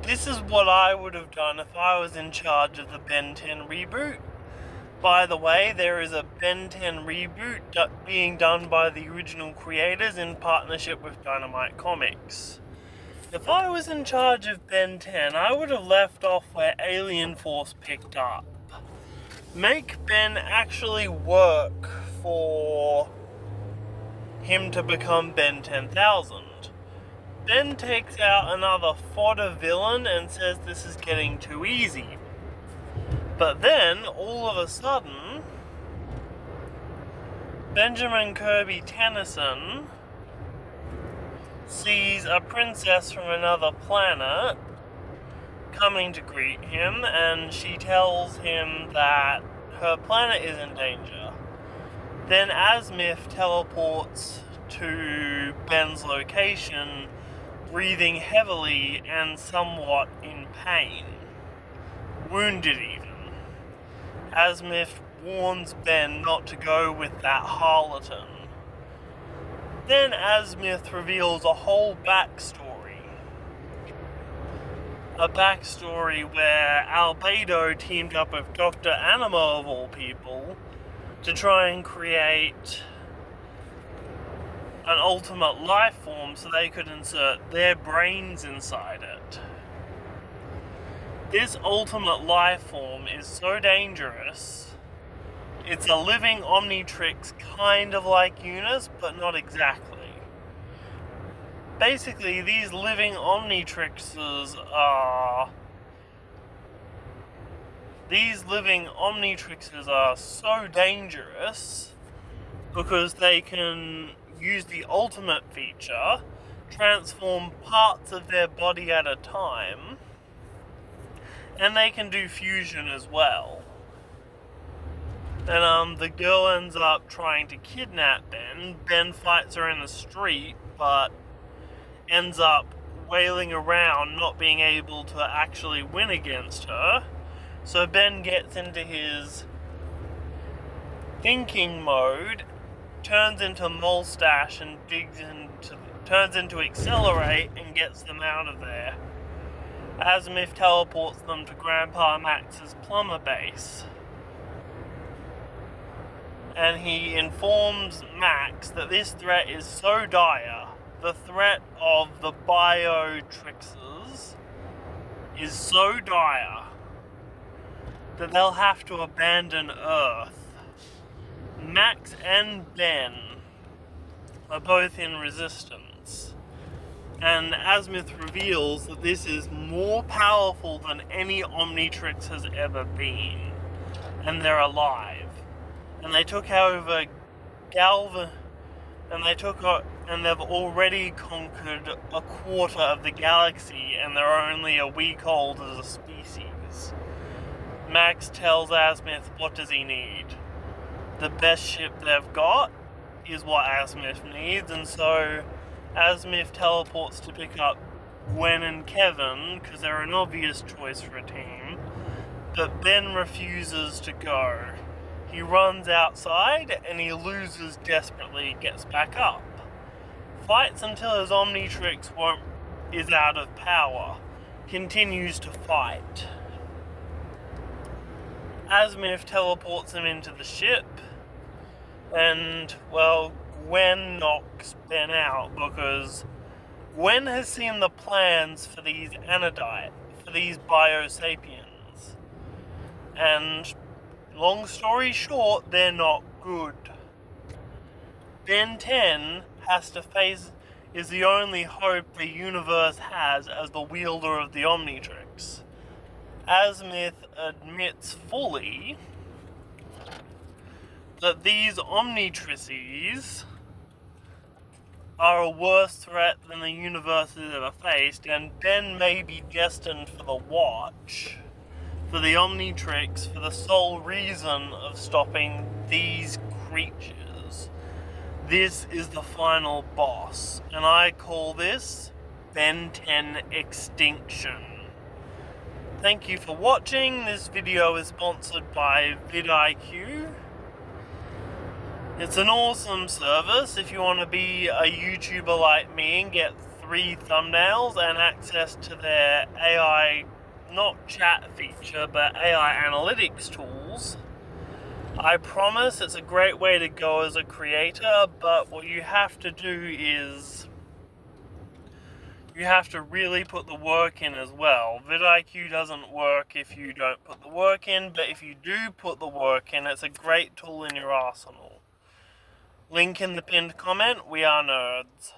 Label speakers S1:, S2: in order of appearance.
S1: This is what I would have done if I was in charge of the Ben 10 reboot. By the way, there is a Ben 10 reboot being done by the original creators in partnership with Dynamite Comics. If I was in charge of Ben 10, I would have left off where Alien Force picked up. Make Ben actually work for him to become Ben 10,000. Ben takes out another fodder villain and says this is getting too easy. But then, all of a sudden, Benjamin Kirby Tennyson sees a princess from another planet coming to greet him, and she tells him that her planet is in danger. Then Azimuth teleports to Ben's location, breathing heavily and somewhat in pain, wounded even. Azimuth warns Ben not to go with that harlotton. Then Azimuth reveals a whole backstory. A backstory where Albedo teamed up with Dr. Anima of all people to try and create an ultimate life form so they could insert their brains inside it. This ultimate life form is so dangerous. It's a living Omnitrix, kind of like Eunice, but not exactly. Basically, these living Omnitrixes are so dangerous because they can use the ultimate feature, transform parts of their body at a time, and they can do fusion as well. And the girl ends up trying to kidnap Ben. Ben fights her in the street, but ends up wailing around, not being able to actually win against her. So Ben gets into his thinking mode, turns into Molstache and turns into Accelerate and gets them out of there. Azimuth teleports them to Grandpa Max's plumber base. And he informs Max that this threat is so dire, the threat of the Biotrixers is so dire, that they'll have to abandon Earth. Max and Ben are both in resistance, and Azimuth reveals that this is more powerful than any Omnitrix has ever been, and they're alive. And they took over and they've already conquered a quarter of the galaxy, and they're only a week old as a species. Max tells Azimuth what does he need. The best ship they've got is what Azimuth needs, and so Azimuth teleports to pick up Gwen and Kevin, because they're an obvious choice for a team, but Ben refuses to go. He runs outside, and he loses desperately, gets back up. Fights until his Omnitrix is out of power, continues to fight. Azimuth teleports him into the ship, and, well, Gwen knocks Ben out because Gwen has seen the plans for these Biosapiens. And, long story short, they're not good. Ben 10 is the only hope the universe has as the wielder of the Omnitrix. Azimuth admits fully that these Omnitrices are a worse threat than the universe has ever faced, and Ben may be destined for the Watch, for the Omnitrix, for the sole reason of stopping these creatures. This is the final boss, and I call this Ben 10 Extinction. Thank you for watching. This video is sponsored by Vid IQ. It's an awesome service if you want to be a YouTuber like me and get 3 thumbnails and access to their AI, not chat feature, but AI analytics tools, I promise it's a great way to go as a creator, but what you have to do is you have to really put the work in as well. vidIQ doesn't work if you don't put the work in, but if you do put the work in, it's a great tool in your arsenal. Link in the pinned comment. We are nerds.